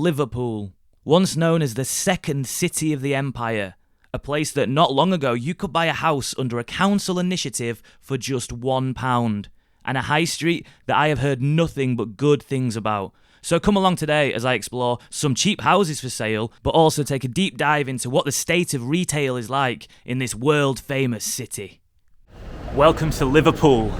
Liverpool, once known as the second city of the empire, a place that not long ago you could buy a house under a council initiative for just £1, and a high street that I have heard nothing but good things about. So come along today as I explore some cheap houses for sale, but also take a deep dive into what the state of retail is like in this world-famous city. Welcome to Liverpool,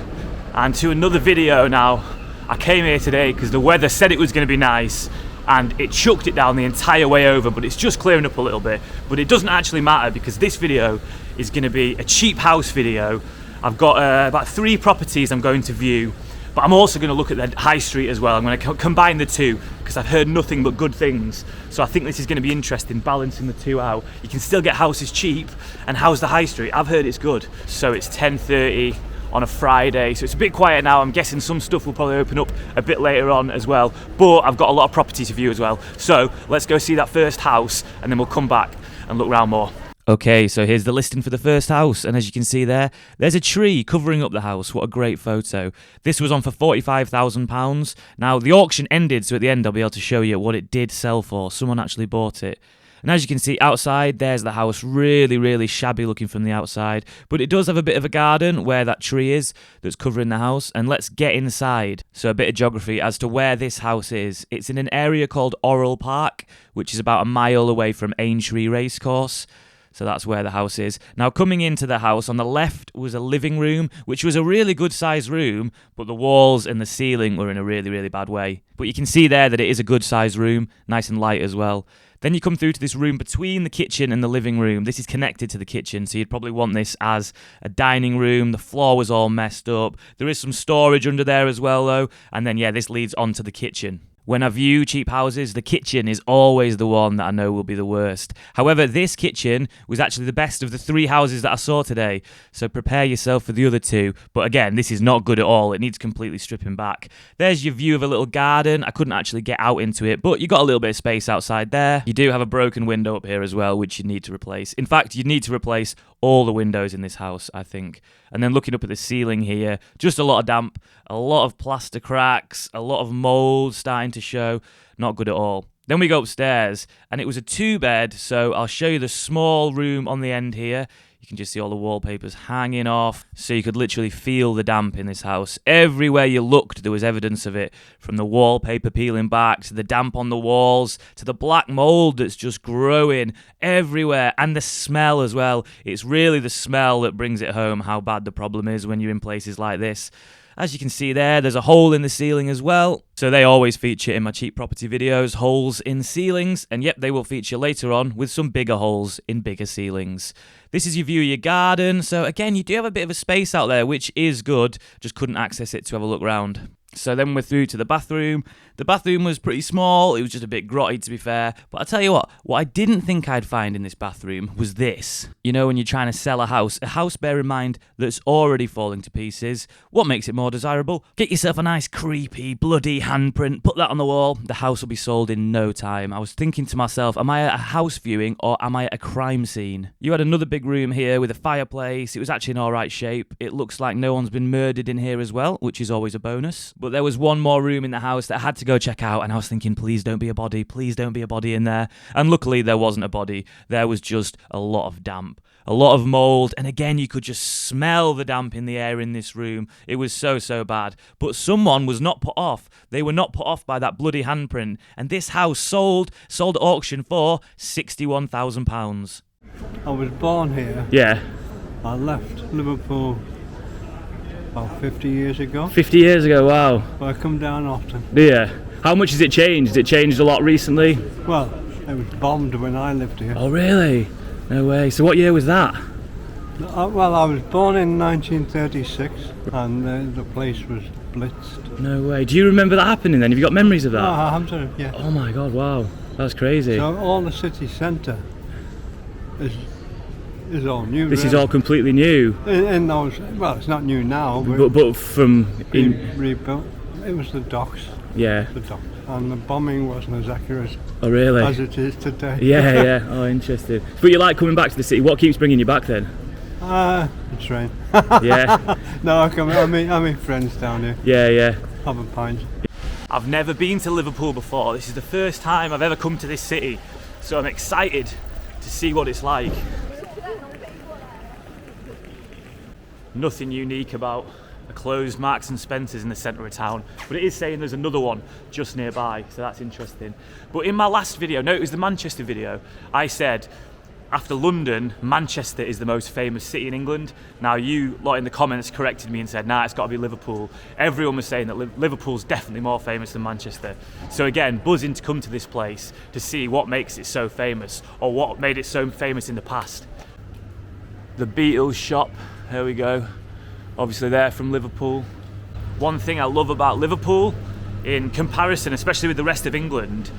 and to another video now. I came here today because the weather said it was going to be nice, and it chucked it down the entire way over, but it's just clearing up a little bit. But it doesn't actually matter because this video is going to be a cheap house video. I've got about 3 properties I'm going to view, but I'm also going to look at the high street as well. I'm going to combine the two because I've heard nothing but good things. So I think this is going to be interesting, balancing the two out. You can still get houses cheap, and how's the high street? I've heard it's good. So it's 10:30 on a Friday, so it's a bit quiet now. I'm guessing some stuff will probably open up a bit later on as well, but I've got a lot of property to view as well. So let's go see that first house, and then we'll come back and look around more. Okay, so here's the listing for the first house, and as you can see there's a tree covering up the house. What a great photo. This was on for £45,000. Now, the auction ended, so at the end I'll be able to show you what it did sell for. Someone actually bought it. And as you can see outside, there's the house, really, really shabby looking from the outside. But it does have a bit of a garden where that tree is that's covering the house. And let's get inside. So a bit of geography as to where this house is. It's in an area called Orrell Park, which is about a mile away from Aintree Racecourse. So that's where the house is. Now, coming into the house, on the left was a living room, which was a really good sized room, but the walls and the ceiling were in a really, really bad way. But you can see there that it is a good sized room, nice and light as well. Then you come through to this room between the kitchen and the living room. This is connected to the kitchen, so you'd probably want this as a dining room. The floor was all messed up. There is some storage under there as well, though. And then, yeah, this leads onto the kitchen. When I view cheap houses, the kitchen is always the one that I know will be the worst. However, this kitchen was actually the best of the 3 houses that I saw today, so prepare yourself for the other 2. But again, this is not good at all. It needs completely stripping back. There's your view of a little garden. I couldn't actually get out into it, but you got a little bit of space outside there. You do have a broken window up here as well, which you need to replace. In fact, you need to replace all the windows in this house, I think. And then looking up at the ceiling here, just a lot of damp, a lot of plaster cracks, a lot of mold starting to show. Not good at all. Then we go upstairs, and it was a 2-bed, so I'll show you the small room on the end here. You can just see all the wallpapers hanging off, so you could literally feel the damp in this house. Everywhere you looked, there was evidence of it, from the wallpaper peeling back, to the damp on the walls, to the black mold that's just growing everywhere, and the smell as well. It's really the smell that brings it home, how bad the problem is when you're in places like this. As you can see there's a hole in the ceiling as well. So they always feature in my cheap property videos, holes in ceilings. And yep, they will feature later on with some bigger holes in bigger ceilings. This is your view of your garden. So again, you do have a bit of a space out there, which is good. Just couldn't access it to have a look round. So then we're through to the bathroom. The bathroom was pretty small. It was just a bit grotty, to be fair. But I tell you what I didn't think I'd find in this bathroom was this. You know, when you're trying to sell a house, bear in mind, that's already falling to pieces. What makes it more desirable? Get yourself a nice creepy, bloody handprint, put that on the wall. The house will be sold in no time. I was thinking to myself, am I at a house viewing or am I at a crime scene? You had another big room here with a fireplace. It was actually in all right shape. It looks like no one's been murdered in here as well, which is always a bonus. But there was one more room in the house that I had to go check out, and I was thinking, please don't be a body, please don't be a body in there. And luckily there wasn't a body. There was just a lot of damp, a lot of mold, and again you could just smell the damp in the air in this room. It was so bad. But someone was not put off. They were not put off by that bloody handprint, and this house sold at auction for £61,000. I was born here. Yeah. I left Liverpool about 50 years ago. 50 years ago, wow. But I come down often. Yeah. How much has it changed? Has it changed a lot recently? Well, it was bombed when I lived here. Oh, really? No way. So what year was that? Well, I was born in 1936 and the place was blitzed. No way. Do you remember that happening then? Have you got memories of that? Yeah. Oh my God, wow. That's crazy. So all the city centre is all new. This is all completely new. In those, well, it's not new now, but from rebuilt. It was the docks. Yeah. The docks. And the bombing wasn't as accurate. Oh, really? As it is today. Yeah. Oh, interesting. But you like coming back to the city. What keeps bringing you back then? The train. Yeah. No, I meet friends down here. Yeah. Have a pint. I've never been to Liverpool before. This is the first time I've ever come to this city, so I'm excited to see what it's like. Nothing unique about a closed Marks and Spencer's in the centre of town, but it is saying there's another one just nearby, so that's interesting. But in my last video, no, it was the Manchester video, I said after London, Manchester is the most famous city in England. Now you lot in the comments corrected me and said, nah, it's got to be Liverpool. Everyone was saying that Liverpool's definitely more famous than Manchester. So again, buzzing to come to this place to see what makes it so famous, or what made it so famous in the past. The Beatles shop, here we go. Obviously they're from Liverpool. One thing I love about Liverpool, in comparison, especially with the rest of England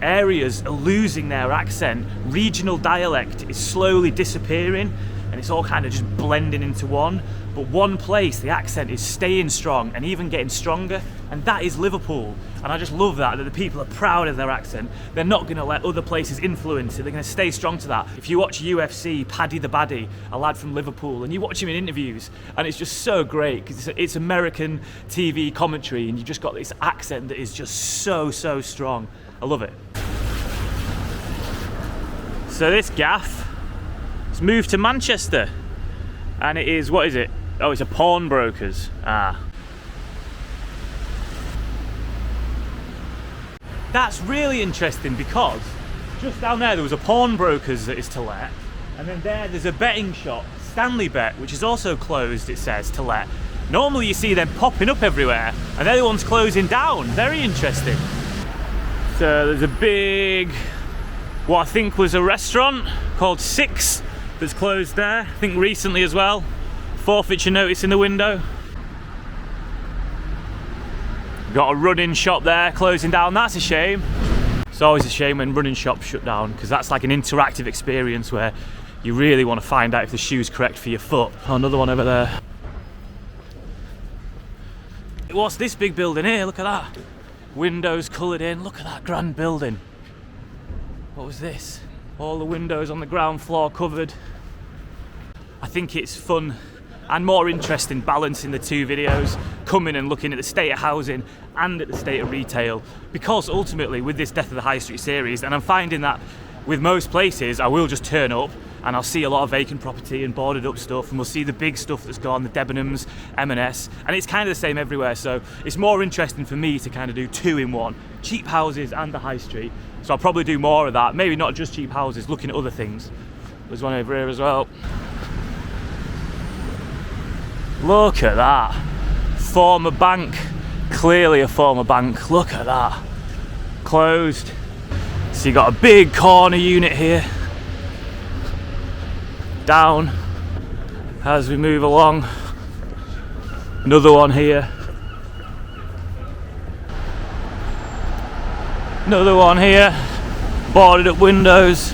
areas are losing their accent. Regional dialect is slowly disappearing and it's all kind of just blending into one. But one place, the accent is staying strong and even getting stronger, and that is Liverpool. And I just love that the people are proud of their accent. They're not going to let other places influence it. They're going to stay strong to that. If you watch UFC, Paddy the Baddy, a lad from Liverpool, and you watch him in interviews, and it's just so great because it's American TV commentary, and you just got this accent that is just so strong. I love it. So this gaff has moved to Manchester, and it is, what is it? Oh, it's a pawnbrokers. That's really interesting because just down there was a pawnbrokers that is to let, and then there's a betting shop, Stanley Bet, which is also closed, it says, to let. Normally you see them popping up everywhere, and they're the ones closing down. Very interesting. So there's a big, what I think was a restaurant called Six that's closed there, I think recently as well. Forfeiture notice in the window. Got a running shop there closing down. That's a shame. It's always a shame when running shops shut down because that's like an interactive experience where you really want to find out if the shoe's correct for your foot. Oh, another one over there. What's this big building here? Look at that. Windows coloured in. Look at that grand building. What was this? All the windows on the ground floor covered. I think it's fun and more interesting balancing the two videos, coming and looking at the state of housing and at the state of retail, because ultimately with this Death of the High Street series, and I'm finding that with most places I will just turn up and I'll see a lot of vacant property and boarded up stuff, and we'll see the big stuff that's gone, the Debenhams, M&S, and it's kind of the same everywhere. So it's more interesting for me to kind of do two in one, cheap houses and the high street. So I'll probably do more of that, maybe not just cheap houses, looking at other things. There's one over here as well. Look at that. Former bank. Clearly a former bank. Look at that. Closed. So you got a big corner unit here. Down as we move along. Another one here. Another one here. Boarded up windows.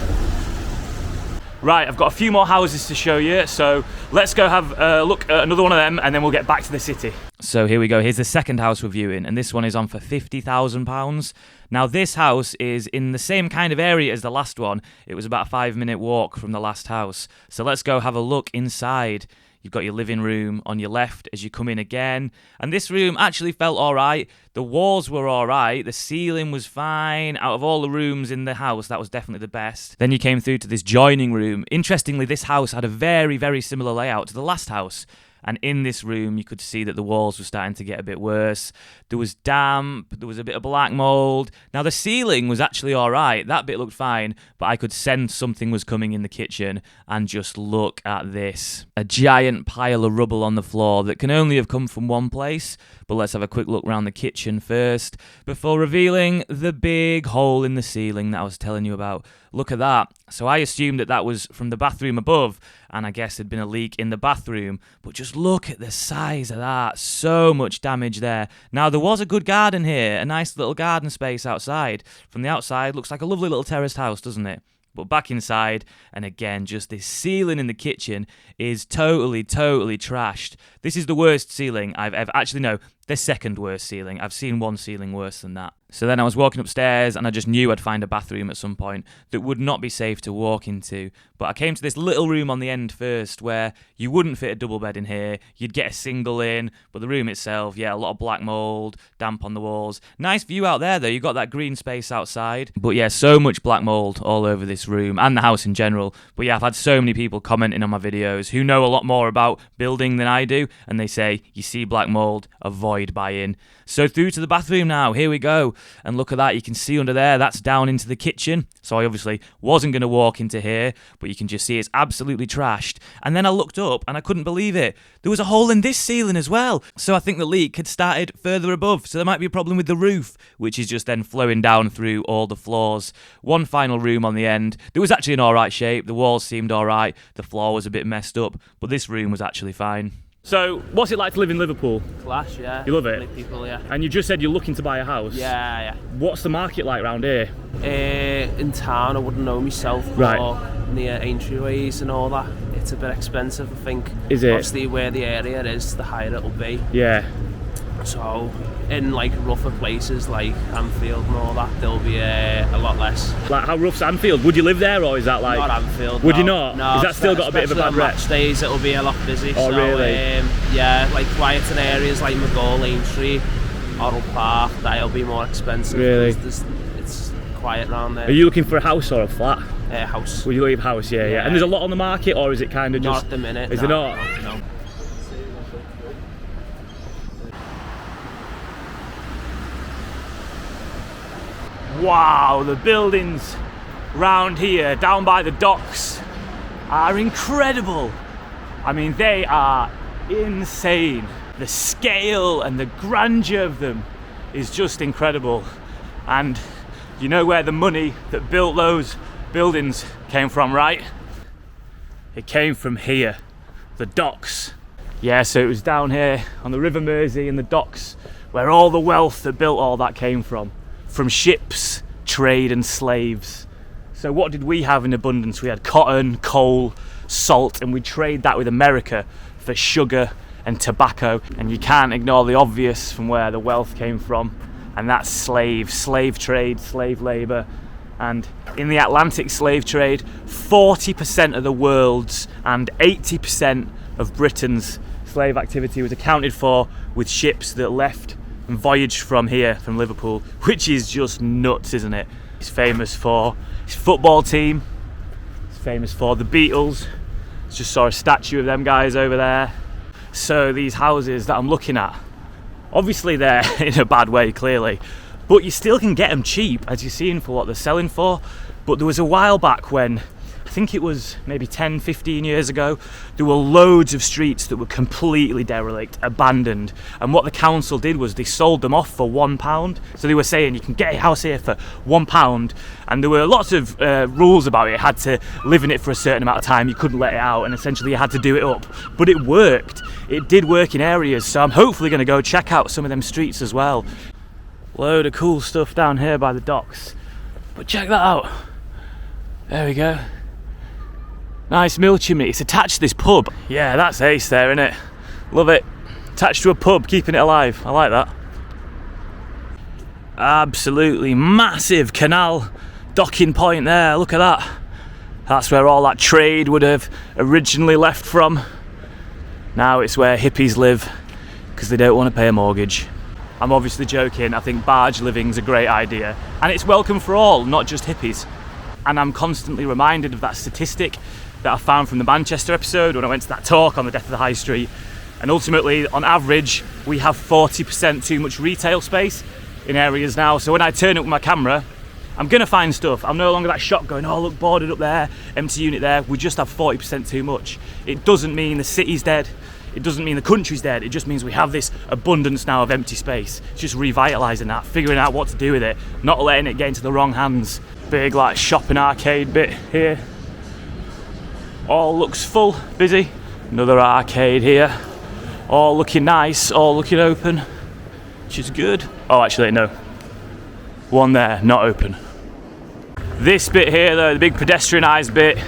Right, I've got a few more houses to show you, so let's go have a look at another one of them and then we'll get back to the city. So here we go, here's the second house we're viewing, and this one is on for £50,000. Now this house is in the same kind of area as the last one. It was about a 5-minute walk from the last house. So let's go have a look inside. You've got your living room on your left as you come in again. And this room actually felt alright. The walls were alright. The ceiling was fine. Out of all the rooms in the house, that was definitely the best. Then you came through to this joining room. Interestingly, this house had a very similar layout to the last house. And in this room, you could see that the walls were starting to get a bit worse. There was damp, there was a bit of black mould. Now, the ceiling was actually all right. That bit looked fine, but I could sense something was coming in the kitchen. And just look at this. A giant pile of rubble on the floor that can only have come from one place. But let's have a quick look around the kitchen first, before revealing the big hole in the ceiling that I was telling you about. Look at that. So I assumed that that was from the bathroom above, and I guess there'd been a leak in the bathroom. But just look at the size of that. So much damage there. Now, there was a good garden here, a nice little garden space outside. From the outside, looks like a lovely little terraced house, doesn't it? But back inside, and again, just this ceiling in the kitchen is totally trashed. This is the worst ceiling I've ever... Actually, no, the second worst ceiling. I've seen one ceiling worse than that. So then I was walking upstairs and I just knew I'd find a bathroom at some point that would not be safe to walk into. But I came to this little room on the end first where you wouldn't fit a double bed in here. You'd get a single in, but the room itself, yeah, a lot of black mould, damp on the walls. Nice view out there though, you got that green space outside. But yeah, so much black mould all over this room and the house in general. But yeah, I've had so many people commenting on my videos who know a lot more about building than I do, and they say, you see black mould, avoid buying. So through to the bathroom now, here we go. And look at that, you can see under there, that's down into the kitchen. So I obviously wasn't going to walk into here, but you can just see it's absolutely trashed. And then I looked up and I couldn't believe it. There was a hole in this ceiling as well. So I think the leak had started further above. So there might be a problem with the roof, which is just then flowing down through all the floors. One final room on the end. There was actually in all right shape. The walls seemed all right. The floor was a bit messed up, but this room was actually fine. So, what's it like to live in Liverpool? Class, yeah. You love it? People, yeah. And you just said you're looking to buy a house? Yeah. What's the market like around here? In town, I wouldn't know myself, right. Or near entryways and all that. It's a bit expensive, I think. Is it? Obviously, where the area is, the higher it'll be. Yeah. So, in like rougher places like Anfield and all that, there'll be a lot less. Like how rough's Anfield? Would you live there, or is that like? Not Anfield. Would no. you not? No. Is that still got a bit of a bad rep? Match days, it'll be a lot busy. Oh, so, really? Yeah, like quieter areas like McGaw Lane Street, Orrell Park, that'll be more expensive. Really? It's quiet around there. Are you looking for a house or a flat? House. Will you leave house? Yeah. And there's a lot on the market, or is it kind of just? Not at the minute. Is it not? No. Wow, the buildings round here, down by the docks, are incredible. I mean, they are insane. The scale and the grandeur of them is just incredible. And you know where the money that built those buildings came from, right? It came from here, the docks. Yeah, so it was down here on the River Mersey and the docks where all the wealth that built all that came from ships, trade and slaves. So what did we have in abundance? We had cotton, coal, salt, and we trade that with America for sugar and tobacco. And you can't ignore the obvious from where the wealth came from, and that's slave trade, slave labour. And in the Atlantic slave trade, 40% of the world's and 80% of Britain's slave activity was accounted for with ships that left and voyaged from here, from Liverpool, which is just nuts, isn't it? He's famous for his football team, he's famous for the Beatles. Just saw a statue of them guys over there. So these houses that I'm looking at, obviously they're in a bad way, clearly, but you still can get them cheap, as you're seeing for what they're selling for. But there was a while back when, I think it was maybe 10, 15 years ago, there were loads of streets that were completely derelict, abandoned. And what the council did was they sold them off for £1. So they were saying you can get a house here for £1. And there were lots of rules about it. You had to live in it for a certain amount of time. You couldn't let it out. And essentially you had to do it up. But it worked. It did work in areas. So I'm hopefully going to go check out some of them streets as well. Load of cool stuff down here by the docks. But check that out. There we go. Nice mill chimney. It's attached to this pub. Yeah, that's ace there, isn't it? Love it. Attached to a pub, keeping it alive. I like that. Absolutely massive canal docking point there. Look at that. That's where all that trade would have originally left from. Now it's where hippies live because they don't want to pay a mortgage. I'm obviously joking. I think barge living's a great idea. And it's welcome for all, not just hippies. And I'm constantly reminded of that statistic that I found from the Manchester episode when I went to that talk on the death of the high street. And ultimately, on average, we have 40% too much retail space in areas now. So when I turn up with my camera, I'm gonna find stuff. I'm no longer that shop going, oh look, boarded up there, empty unit there. We just have 40% too much. It doesn't mean the city's dead. It doesn't mean the country's dead. It just means we have this abundance now of empty space. It's just revitalising that, figuring out what to do with it, not letting it get into the wrong hands. Big like shopping arcade bit here. All looks full, busy. Another arcade here. All looking nice, all looking open, which is good. Oh, actually, no. One there, not open. This bit here, though, the big pedestrianised bit,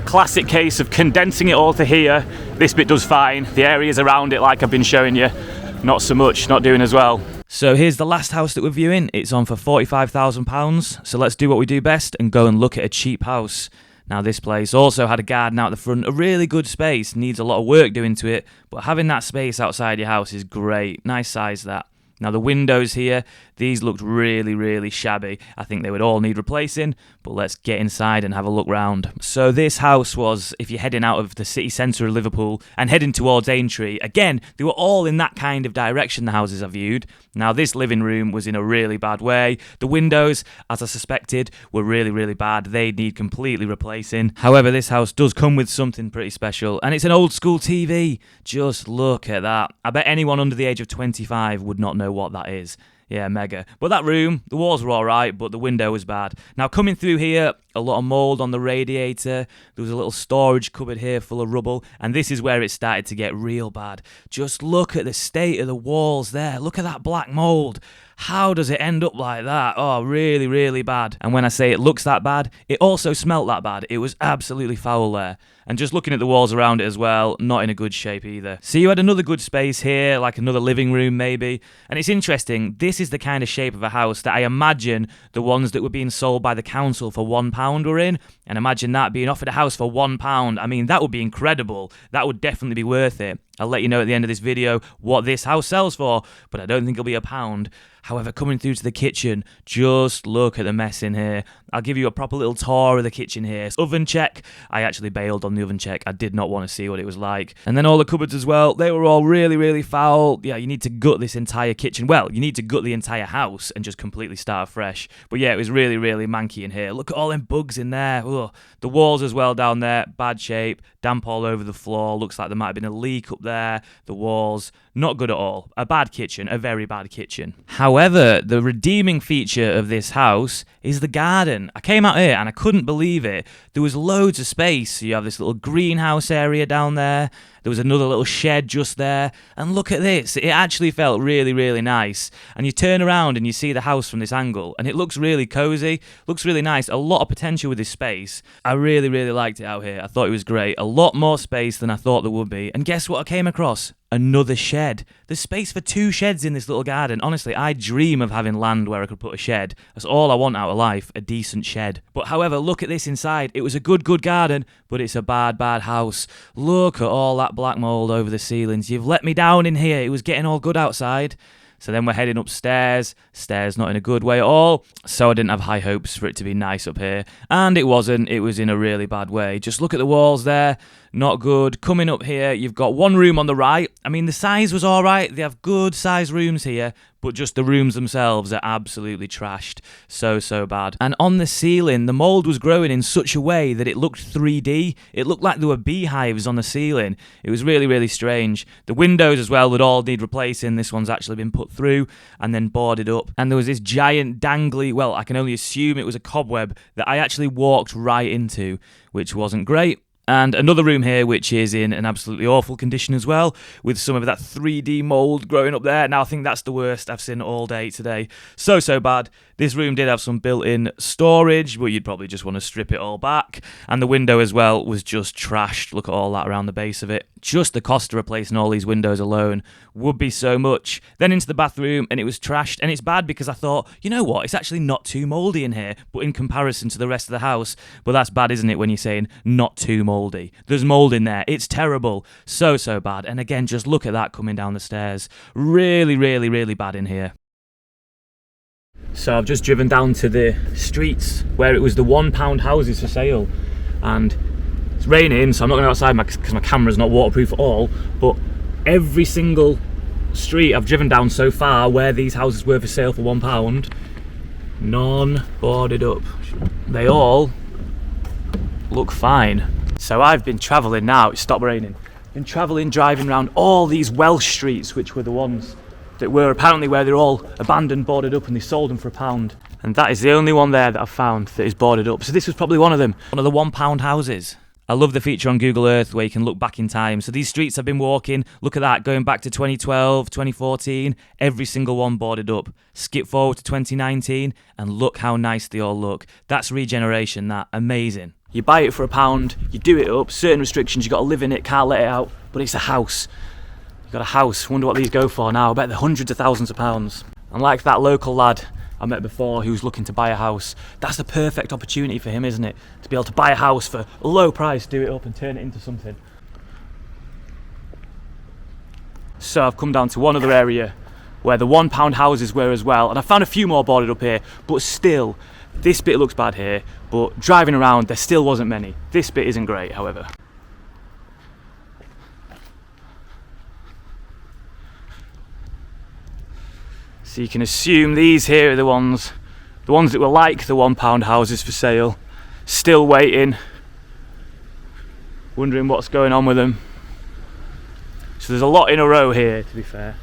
classic case of condensing it all to here. This bit does fine. The areas around it, like I've been showing you, not so much, not doing as well. So here's the last house that we're viewing. It's on for £45,000. So let's do what we do best and go and look at a cheap house. Now this place also had a garden out the front, a really good space, needs a lot of work doing to it, but having that space outside your house is great. Nice size that. Now the windows here, these looked really, really shabby. I think they would all need replacing, but let's get inside and have a look round. So this house was, if you're heading out of the city centre of Liverpool and heading towards Aintree, again, they were all in that kind of direction, the houses I viewed. Now this living room was in a really bad way. The windows, as I suspected, were really, really bad. They need completely replacing. However, this house does come with something pretty special, and it's an old school TV. Just look at that. I bet anyone under the age of 25 would not know what that is. Yeah, mega. But that room, the walls were alright, but the window was bad. Now coming through here, a lot of mould on the radiator. There was a little storage cupboard here full of rubble, and this is where it started to get real bad. Just look at the state of the walls there. Look at that black mould. How does it end up like that? Oh, really, really bad. And when I say it looks that bad, it also smelt that bad. It was absolutely foul there. And just looking at the walls around it as well, not in a good shape either. So you had another good space here, like another living room maybe. And it's interesting, this is the kind of shape of a house that I imagine the ones that were being sold by the council for £1 were in. And imagine that being offered a house for £1. I mean, that would be incredible. That would definitely be worth it. I'll let you know at the end of this video what this house sells for, but I don't think it'll be £1. However, coming through to the kitchen, just look at the mess in here. I'll give you a proper little tour of the kitchen here. Oven check. I actually bailed on the oven check. I did not want to see what it was like. And then all the cupboards as well, they were all really, really foul. Yeah, you need to gut this entire kitchen. Well, you need to gut the entire house and just completely start fresh. But yeah, it was really, really manky in here. Look at all them bugs in there. Ugh. The walls as well down there, bad shape, damp all over the floor. Looks like there might have been a leak up there. The walls, not good at all. A bad kitchen, a very bad kitchen. However, the redeeming feature of this house is the garden. I came out here and I couldn't believe it. There was loads of space. So you have this little greenhouse area down there. There was another little shed just there. And look at this. It actually felt really, really nice. And you turn around and you see the house from this angle. And it looks really cozy. Looks really nice. A lot of potential with this space. I really, really liked it out here. I thought it was great. A lot more space than I thought there would be. And guess what I came across? Another shed. There's space for 2 sheds in this little garden. Honestly, I dream of having land where I could put a shed. That's all I want out of life, a decent shed. But however, look at this inside. It was a good garden, but it's a bad house. Look at all that black mould over the ceilings. You've let me down in here. It was getting all good outside. So then we're heading upstairs. Stairs not in a good way at all. So I didn't have high hopes for it to be nice up here. And it wasn't. It was in a really bad way. Just look at the walls there. Not good. Coming up here, you've got one room on the right. I mean, the size was all right. They have good size rooms here, but just the rooms themselves are absolutely trashed. So bad. And on the ceiling, the mould was growing in such a way that it looked 3D. It looked like there were beehives on the ceiling. It was really, really strange. The windows as well would all need replacing. This one's actually been put through and then boarded up. And there was this giant dangly, well, I can only assume it was a cobweb that I actually walked right into, which wasn't great. And another room here which is in an absolutely awful condition as well, with some of that 3D mould growing up there. Now I think that's the worst I've seen all day today. So bad. This room did have some built-in storage, but you'd probably just want to strip it all back. And the window as well was just trashed. Look at all that around the base of it. Just the cost of replacing all these windows alone would be so much. Then into the bathroom, and it was trashed. And it's bad because I thought, you know what, it's actually not too mouldy in here, but in comparison to the rest of the house. But that's bad, isn't it, when you're saying not too mouldy? There's mould in there. It's terrible. So bad. And again, just look at that coming down the stairs. Really, really, really bad in here. So I've just driven down to the streets where it was the £1 houses for sale, and it's raining, so I'm not going outside because my camera's not waterproof at all. But every single street I've driven down so far where these houses were for sale for £1, none boarded up. They all look fine. So I've been travelling now. It's stopped raining. Been travelling, driving around all these Welsh streets, which were the ones that were apparently where they're all abandoned, boarded up, and they sold them for £1. And that is the only one there that I've found that is boarded up. So this was probably one of them. One of the £1 houses. I love the feature on Google Earth where you can look back in time. So these streets I've been walking, look at that, going back to 2012, 2014, every single one boarded up. Skip forward to 2019, and look how nice they all look. That's Regeneration, that. Amazing. You buy it for £1, you do it up, certain restrictions, you've got to live in it, can't let it out, but it's a house. You've got a house. Wonder what these go for now. I bet they're hundreds of thousands of pounds. And like that local lad I met before who was looking to buy a house, that's the perfect opportunity for him, isn't it? To be able to buy a house for a low price, do it up and turn it into something. So I've come down to one other area where the £1 houses were as well, and I found a few more boarded up here, but still, this bit looks bad here, but driving around there still wasn't many. This bit isn't great, however. So you can assume these here are the ones that were like the £1 houses for sale, still waiting, wondering what's going on with them. So there's a lot in a row here, to be fair.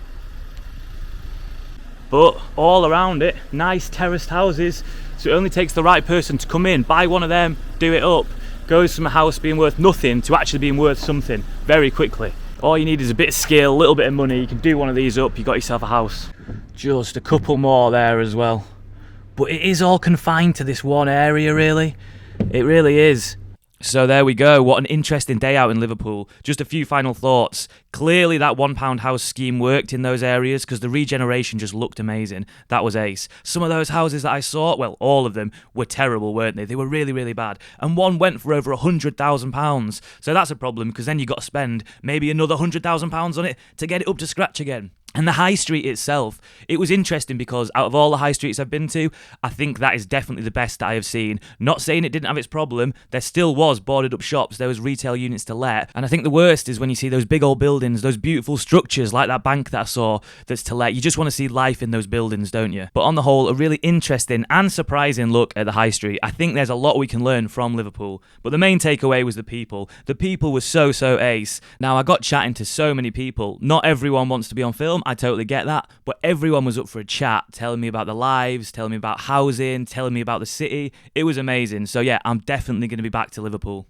But all around it, nice terraced houses. So it only takes the right person to come in, buy one of them, do it up, goes from a house being worth nothing to actually being worth something very quickly. All you need is a bit of skill, a little bit of money, you can do one of these up, you got yourself a house. Just a couple more there as well. But it is all confined to this one area, really. It really is. So there we go, what an interesting day out in Liverpool. Just a few final thoughts. Clearly that £1 house scheme worked in those areas because the regeneration just looked amazing. That was ace. Some of those houses that I saw, well, all of them were terrible, weren't they? They were really, really bad. And one went for over £100,000. So that's a problem because then you've got to spend maybe another £100,000 on it to get it up to scratch again. And the high street itself, it was interesting because out of all the high streets I've been to, I think that is definitely the best that I have seen. Not saying it didn't have its problem, there still was boarded up shops, there was retail units to let, and I think the worst is when you see those big old buildings, those beautiful structures like that bank that I saw that's to let. You just want to see life in those buildings, don't you? But on the whole, a really interesting and surprising look at the high street. I think there's a lot we can learn from Liverpool, but the main takeaway was the people. The people were so ace. Now, I got chatting to so many people. Not everyone wants to be on film, I totally get that, but everyone was up for a chat, telling me about their lives, telling me about housing, telling me about the city. It was amazing. So yeah, I'm definitely going to be back to Liverpool.